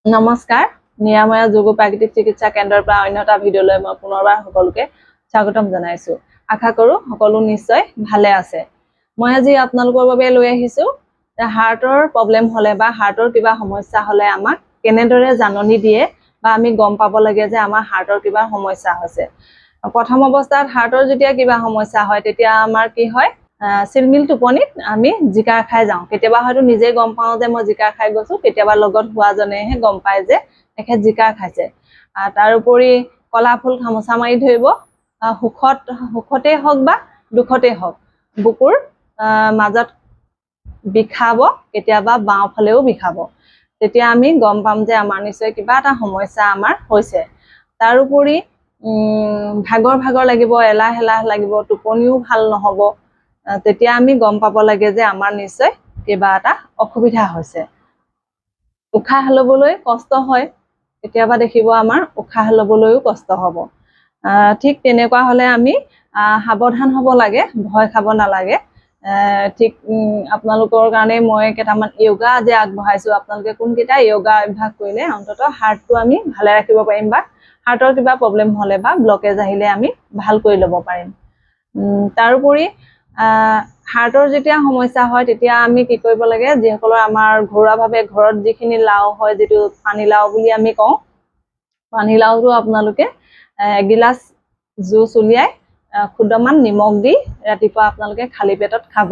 নমস্কাৰ নিৰাময়া যোগ প্ৰাকৃতিক চিকিৎসা কেন্দ্ৰৰ পৰা অন্য এটা ভিডিঅ'লৈ মই পুনৰবাৰ সকলোকে স্বাগতম জনাইছো। আশা কৰো সকলো নিশ্চয় ভালে আছে। মই আজি আপোনালোকৰ বাবে লৈ আহিছো হাৰ্টৰ প্ৰব্লেম হলে বা হাৰ্টৰ কিবা সমস্যা হলে আমাক কেনেদৰে জাননী দিয়ে বা আমি গম পাব লাগে যে আমাৰ হাৰ্টৰ কিবা সমস্যা হৈছে। প্ৰথম অৱস্থাত হাৰ্টৰ যেতিয়া কিবা সমস্যা হয় তেতিয়া আমাৰ কি হয় চিলমিল টোপনিত আমি জিকাৰ খাই যাওঁ। কেতিয়াবা হয়তো নিজে গম পাওঁ যে মই জিকাৰ খাই গৈছো, কেতিয়াবা লগত হোৱাজনেহে গম পায় যে তেখেত জিকাৰ খাইছে। তাৰ উপৰি কলা ফুল খামোচা মাৰি ধৰিব, সুখতেই হওক বা দুখতেই হওক বুকুৰ মাজত বিষাব, কেতিয়াবা বাওঁফালেও বিষাব। তেতিয়া আমি গম পাম যে আমাৰ নিশ্চয় কিবা এটা সমস্যা আমাৰ হৈছে। তাৰ উপৰি ভাগৰ লাগিব, এলাহ লাগিব, টোপনিও ভাল নহব। তেতিয়া আমি গম পাব লাগে যে আমাৰ নিশ্চয় কিবা এটা অসুবিধা হৈছে। উশাহ লবলৈ কষ্ট হয়, কেতিয়াবা দেখিব আমাৰ উশাহ লবলৈও কষ্ট হ'ব। ঠিক তেনেকুৱা হলে আমি সাৱধান হ'ব লাগে, ভয় খাব নালাগে। ঠিক আপোনালোকৰ কাৰণে মই কেইটামান য়োগা আজি আগবঢ়াইছো। আপোনালোকে কোনকেইটা য়োগা অভ্যাস কৰিলে অন্ততঃ হাৰ্টটো আমি ভালে ৰাখিব পাৰিম বা হাৰ্টৰ কিবা প্ৰব্লেম হলে বা ব্লকেজ আহিলে আমি ভাল কৰি ল'ব পাৰিম। তাৰোপৰি হাৰ্টৰ যেতিয়া সমস্যা হয় তেতিয়া আমি কি কৰিব লাগে, যিসকলৰ আমাৰ ঘৰুৱাভাৱে ঘৰত যিখিনি লাও হয়, যিটো পানীলাও বুলি আমি কওঁ, পানীলাওটো আপোনালোকে এগিলাচ জুচ উলিয়াই খুদমান নিমখ দি ৰাতিপুৱা আপোনালোকে খালী পেটত খাব।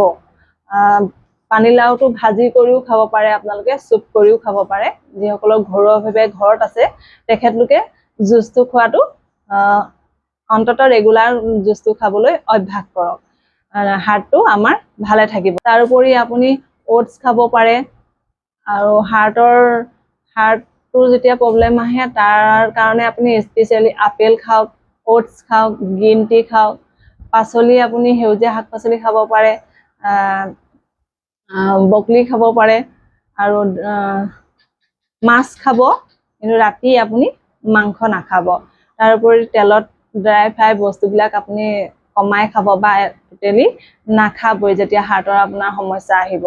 পানীলাওটো ভাজি কৰিও খাব পাৰে, আপোনালোকে চুপ কৰিও খাব পাৰে। যিসকলৰ ঘৰুৱাভাৱে ঘৰত আছে তেখেতলোকে জুচটো খোৱাটো অন্ততঃ ৰেগুলাৰ জুচটো খাবলৈ অভ্যাস কৰক। হাৰ্টটো আমাৰ ভালে থাকিব। তাৰোপৰি আপুনি ওটছ খাব পাৰে। আৰু হাৰ্টটোৰ যেতিয়া প্ৰব্লেম আহে তাৰ কাৰণে আপুনি স্পেচিয়েলি আপেল খাওক, ওটছ খাওক, গ্ৰীণ টি খাওক। পাচলি আপুনি সেউজীয়া শাক পাচলি খাব পাৰে, বকলি খাব পাৰে আৰু মাছ খাব, কিন্তু ৰাতি আপুনি মাংস নাখাব। তাৰোপৰি তেলত ড্ৰাই ফ্ৰাই বস্তুবিলাক আপুনি কমাই খাব বা টোটেলি নাখাবই যেতিয়া হাৰ্টৰ আপোনাৰ সমস্যা আহিব।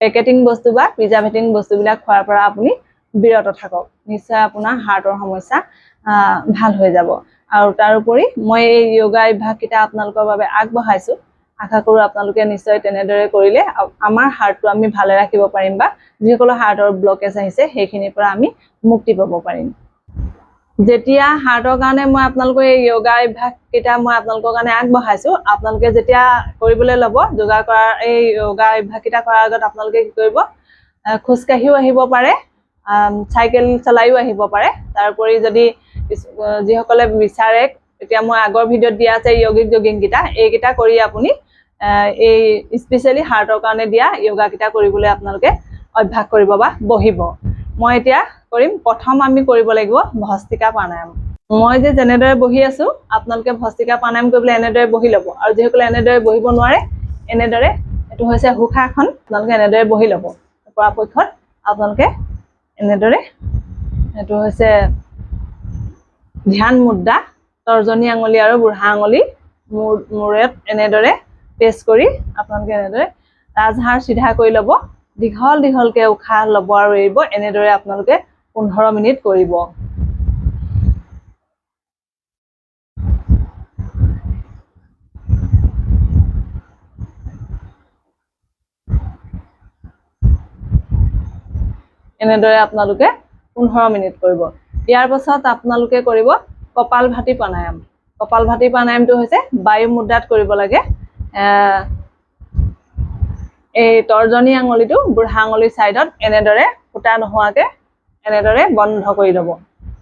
পেকেটিং বস্তু বা প্ৰিজাৰ্ভেটিং বস্তুবিলাক খোৱাৰ পৰা আপুনি বিৰত থাকক। নিশ্চয় আপোনাৰ হাৰ্টৰ সমস্যা ভাল হৈ যাব। আৰু তাৰোপৰি মই এই য়োগা অভ্যাসকেইটা আপোনালোকৰ বাবে আগবঢ়াইছো। আশা কৰো আপোনালোকে নিশ্চয় তেনেদৰে কৰিলে আমাৰ হাৰ্টটো আমি ভালে ৰাখিব পাৰিম বা যিসকলৰ হাৰ্টৰ ব্লকেজ আহিছে সেইখিনিৰ পৰা আমি মুক্তি পাব পাৰিম। যেতিয়া হাৰ্টৰ কাৰণে মই আপোনালোকৰ এই য়োগা অভ্যাস কেইটা মই আপোনালোকৰ কাৰণে আগবঢ়াইছো, আপোনালোকে যেতিয়া কৰিবলৈ ল'ব যোগা কৰাৰ এই য়োগা অভ্যাস কেইটা কৰাৰ আগত আপোনালোকে কি কৰিব, খোজকাঢ়িও আহিব পাৰে, চাইকেল চলাইও আহিব পাৰে। তাৰোপৰি যদি যিসকলে বিচাৰে, এতিয়া মই আগৰ ভিডিঅ'ত দিয়া আছে য়গিক জগিং কেইটা, এইকেইটা কৰি আপুনি এই স্পেচিয়েলি হাৰ্টৰ কাৰণে দিয়া য়োগা কেইটা কৰিবলৈ আপোনালোকে অভ্যাস কৰিব বা বহিব। মই এতিয়া কৰিম। প্ৰথম আমি কৰিব লাগিব ভস্ত্ৰিকা প্ৰাণায়াম। মই যে যেনেদৰে বহি আছো আপোনালোকে ভস্ত্ৰিকা প্ৰাণায়াম কৰিবলৈ এনেদৰে বহি ল'ব। আৰু যিসকলে এনেদৰে বহিব নোৱাৰে, এনেদৰে, এইটো হৈছে হুষাসন, আপোনালোকে এনেদৰে বহি ল'ব। পৰাপক্ষত আপোনালোকে এনেদৰে, এইটো হৈছে ধ্যান মুদ্ৰা, তৰ্জনী আঙুলি আৰু বুঢ়া আঙুলি মূৰত এনেদৰে পেষ্ট কৰি আপোনালোকে এনেদৰে ৰাজহাড় চিধা কৰি ল'ব। দীঘলকে উশাহ ল'ব আৰু এৰিব। এনেদৰে আপোনালোকে 15 মিনিট কৰিব। এনেদৰে আপোনালোকে 15 মিনিট কৰিব। ইয়াৰ পাছত আপোনালোকে কৰিব কপালভাতি প্ৰাণায়াম। কপালভাতি প্ৰাণায়ামটো হৈছে বায়ু মুদ্ৰাত কৰিব লাগে। এই তৰ্জনী আঙুলিটো বুঢ়া আঙুলিৰ চাইডত এনেদৰে ফুটা নোহোৱাকে এনেদৰে বন্ধ কৰি ল'ব।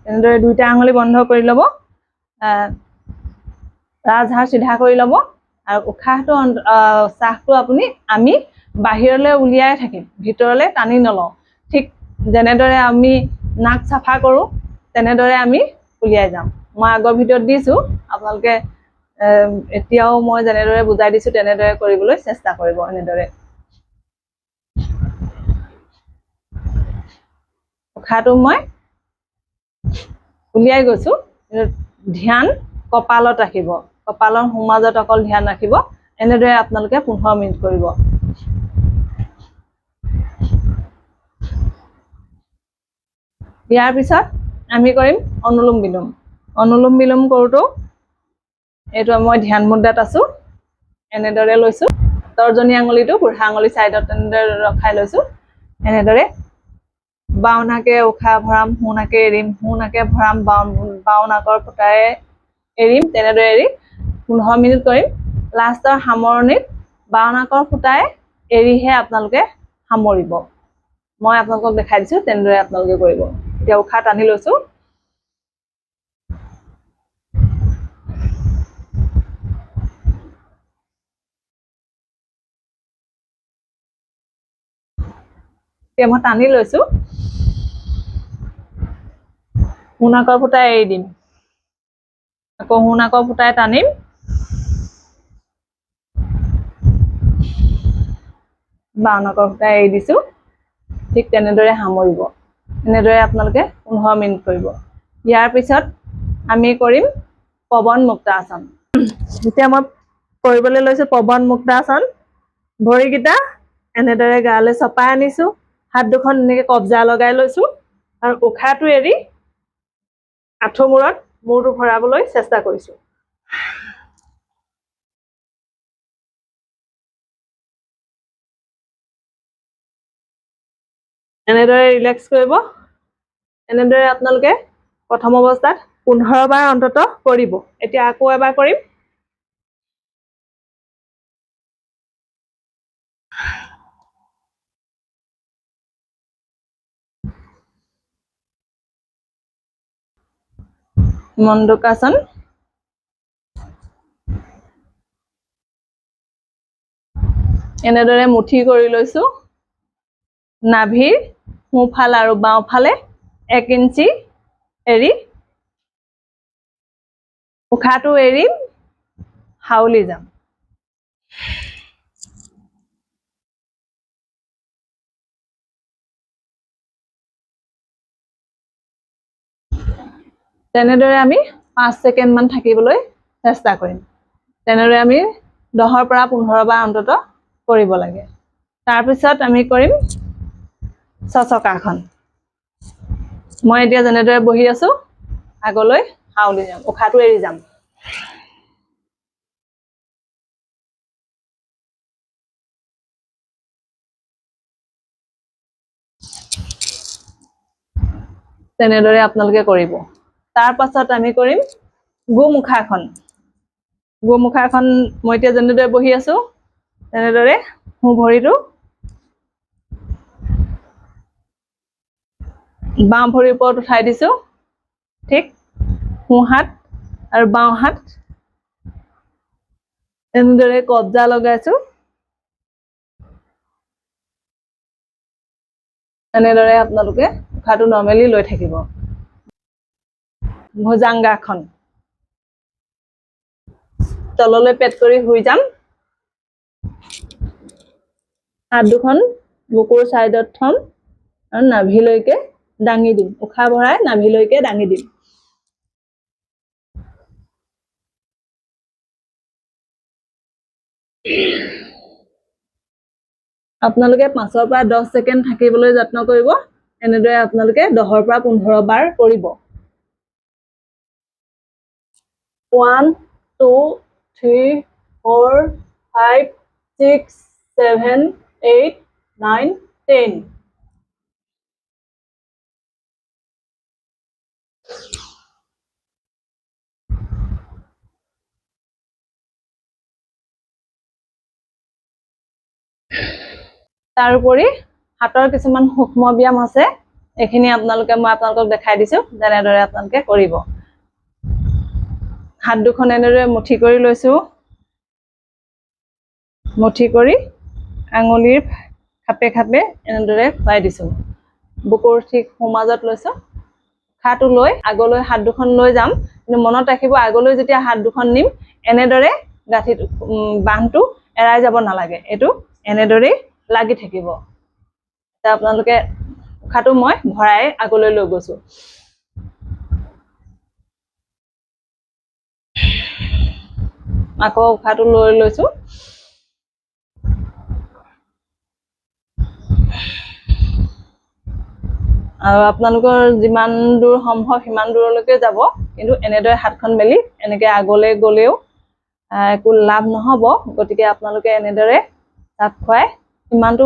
এনেদৰে দুইটা আঙুলি বন্ধ কৰি ল'ব, ৰাজহাড় চিধা কৰি ল'ব আৰু উশাহটো আমি বাহিৰলৈ উলিয়াই থাকিম, ভিতৰলৈ টানি নলওঁ। ঠিক যেনেদৰে আমি নাক চাফা কৰোঁ তেনেদৰে আমি উলিয়াই যাম। মই আগৰ ভিডিঅ'ত দিছো, আপোনালোকে এতিয়াও মই যেনেদৰে বুজাই দিছো তেনেদৰে কৰিবলৈ চেষ্টা কৰিব। এনেদৰে উশাহটো মই উলিয়াই গৈছো, ধ্যান কপালত ৰাখিব, কপালৰ সোঁমাজত অকল ধ্যান ৰাখিব। এনেদৰে আপোনালোকে 15 মিনিট কৰিব। ইয়াৰ পিছত আমি কৰিম অনুলোম বিলোম। অনুলোম বিলোম কৰোঁতেও এইটো মই ধ্যান মুদ্ৰাত আছো। এনেদৰে লৈছো, তৰ্জনী আঙুলিটো বুঢ়া আঙুলি চাইডত এনেদৰে ৰখাই লৈছো। এনেদৰে বাওঁ নাকে উশাহ ভৰাম, সোঁ নাকে এৰিম, সোঁ নাকে ভৰাম, বাওঁ নাকৰ ফুটাৰে এৰিম। তেনেদৰে এৰি 15 মিনিট কৰিম। লাষ্টৰ সামৰণিত বাওঁ নাকৰ ফুটাৰে এৰিহে আপোনালোকে সামৰিব। মই আপোনালোকক দেখাই দিছো, তেনেদৰে আপোনালোকে কৰিব। এতিয়া উশাহ টানি লৈছো। এতিয়া মই টানি লৈছো। সোঁ নাকৰ ফুটাই এৰি দিম, আকৌ সোঁ নাকৰ ফুটাই টানিম, বাওঁ নাকৰ ফুটাই এৰি দিছো। ঠিক তেনেদৰে সামৰিব। এনেদৰে আপোনালোকে 15 মিনিট কৰিব। ইয়াৰ পিছত আমি কৰিম পৱন মুক্তাসন। এতিয়া মই কৰিবলৈ লৈছো পৱন মুক্তাসন। ভৰিকেইটা এনেদৰে গালৈ চপাই আনিছো, হাত দুখন এনেকে কব্জা লগাই লৈছো আৰু উশাহটো এৰি আঁঠু মূৰত মূৰটো ভৰাবলৈ চেষ্টা কৰিছো। এনেদৰে ৰিলেক্স কৰিব। এনেদৰে আপোনালোকে প্ৰথম অৱস্থাত 15 বাৰ অন্তত কৰিব। এতিয়া আকৌ এবাৰ কৰিম। মণ্ডুকাসন। এনেদৰে মুঠি কৰি লৈছো। নাভিৰ সোঁফাল আৰু বাওঁফালে 1 ইঞ্চি এৰি উশাহটো এৰিম, হাউলি যাম। তেনেদৰে আমি 5 ছেকেণ্ড মান থাকিবলৈ চেষ্টা কৰিম। তেনেদৰে আমি 10ৰ পৰা 15 বাৰ অন্তত কৰিব লাগে। তাৰপিছত আমি কৰিম চচকাসন। মই এতিয়া যেনেদৰে বহি আছো, আগলৈ হাউলি যাম, উশাহটো এৰি যাম। তেনেদৰে আপোনালোকে কৰিব। তাৰ পাছত আমি কৰিম গোমুখাসন। গোমুখাসন মই এতিয়া যেনেদৰে বহি আছো, তেনেদৰে সোঁ ভৰিটো বাওঁ ভৰিৰ ওপৰত উঠাই দিছো। ঠিক সোঁ হাত আৰু বাওঁ হাত এনেদৰে কব্জা লগাইছো। এনেদৰে আপোনালোকে উশাহটো নৰ্মেলি লৈ থাকিব। ভুজাংগাসন। তললৈ পেট কৰি শুই যাম। হাত দুখন বুকুৰ চাইডত থম আৰু নাভিলৈকে দাঙি দিম। উশাহ ভৰাই নাভিলৈকে দাঙি দিম। আপোনালোকে 5ৰ পৰা 10 ছেকেণ্ড থাকিবলৈ যত্ন কৰিব। এনেদৰে আপোনালোকে 10ৰ পৰা 15 বাৰ কৰিব। 1 2 3 4 5 6 7 8 9 10। তাৰোপৰি হাতৰ কিছুমান সূক্ষ্ম ব্যায়াম আছে, এইখিনি মই আপোনালোকক দেখাই দিছো। যেনেদৰে আপোনালোকে কৰিব। হাত দুখন এনেদৰে মুঠি কৰি লৈছো। মুঠি কৰি আঙুলিৰ খাপে খাপে এনেদৰে খুৱাই দিছো। বুকুৰ ঠিক সোঁমাজত লৈছো। উশাহটো লৈ আগলৈ হাত দুখন লৈ যাম, কিন্তু মনত ৰাখিব আগলৈ যেতিয়া হাত দুখন নিম, এনেদৰে গাঁঠিটো বাঁহটো এৰাই যাব নালাগে। এইটো এনেদৰেই লাগি থাকিব। এতিয়া আপোনালোকে উশাহটো মই ভৰাই আগলৈ লৈ গৈছো। আকৌ উশাহটো লৈ লৈছো। আৰু আপোনালোকৰ যিমান দূৰ সম্ভৱ সিমান দূৰলৈকে যাব, কিন্তু এনেদৰে হাতখন মেলি এনেকৈ আগলৈ গ'লেও একো লাভ নহ'ব। গতিকে আপোনালোকে এনেদৰে তাত খুৱাই ইমানটো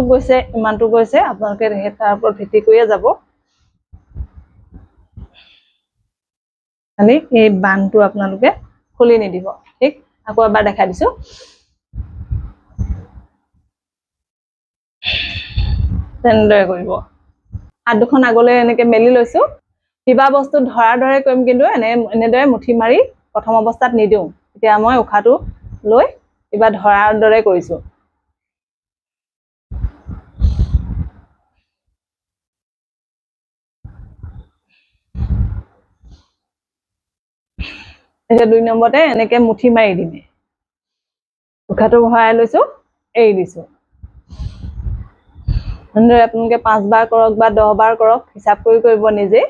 গৈছে আপোনালোকে তাৰ ওপৰত ভিত্তি কৰিয়ে যাব। খালি এই বান্ধটো আপোনালোকে খুলি নিদিব। ঠিক, আকৌ এবাৰ দেখাই দিছোঁ। তেনেদৰে কৰিব। হাত দুখন আগলৈ এনেকৈ মেলি লৈছোঁ। কিবা বস্তু ধৰাৰ দৰে কৰিম, কিন্তু এনেদৰে মুঠি মাৰি প্ৰথম অৱস্থাত নিদিওঁ। এতিয়া মই উশাহটো লৈ কিবা ধৰাৰ দৰে কৰিছোঁ। এতিয়া 2 নম্বৰতে এনেকৈ মুঠি মাৰি দিম। উশাহটো ভৰাই লৈছোঁ, এৰি দিছোঁ। এনেদৰে আপোনালোকে 5 বাৰ কৰক বা 10 বাৰ কৰক, হিচাপ কৰি কৰিব নিজেই।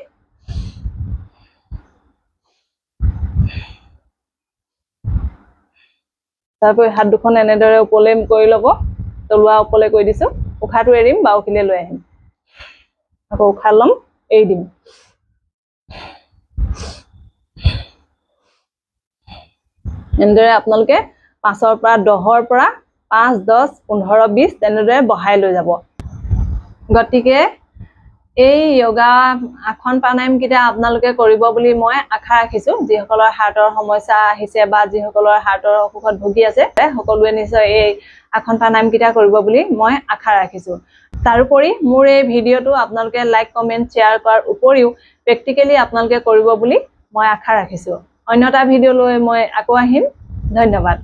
তাৰপৰি হাত দুখন এনেদৰে ওপৰলৈ কৰি ল'ব। তলুৱা ওপৰলৈ কৰি দিছোঁ। উশাহটো এৰিম, বাওখিলে লৈ আহিম। আকৌ উশাহ ল'ম, এৰি দিম। এনেদৰে আপোনালোকে 5ৰ পৰা 10ৰ পৰা 5, 10, 15, 20 তেনেদৰে বঢ়াই লৈ যাব। গতিকে এই য়োগা আসন প্ৰাণায়ামকেইটা আপোনালোকে কৰিব বুলি মই আশা ৰাখিছোঁ। যিসকলৰ হাৰ্টৰ সমস্যা আহিছে বা যিসকলৰ হাৰ্টৰ অসুখত ভুগি আছে, সকলোৱে নিশ্চয় এই আসন প্ৰাণায়ামকেইটা কৰিব বুলি মই আশা ৰাখিছোঁ। তাৰোপৰি মোৰ এই ভিডিঅ'টো আপোনালোকে লাইক, কমেণ্ট, শ্বেয়াৰ কৰাৰ উপৰিও প্ৰেক্টিকেলি আপোনালোকে কৰিব বুলি মই আশা ৰাখিছোঁ। অন্য এটা ভিডিঅ' লৈ মই আকৌ আহিম। ধন্যবাদ।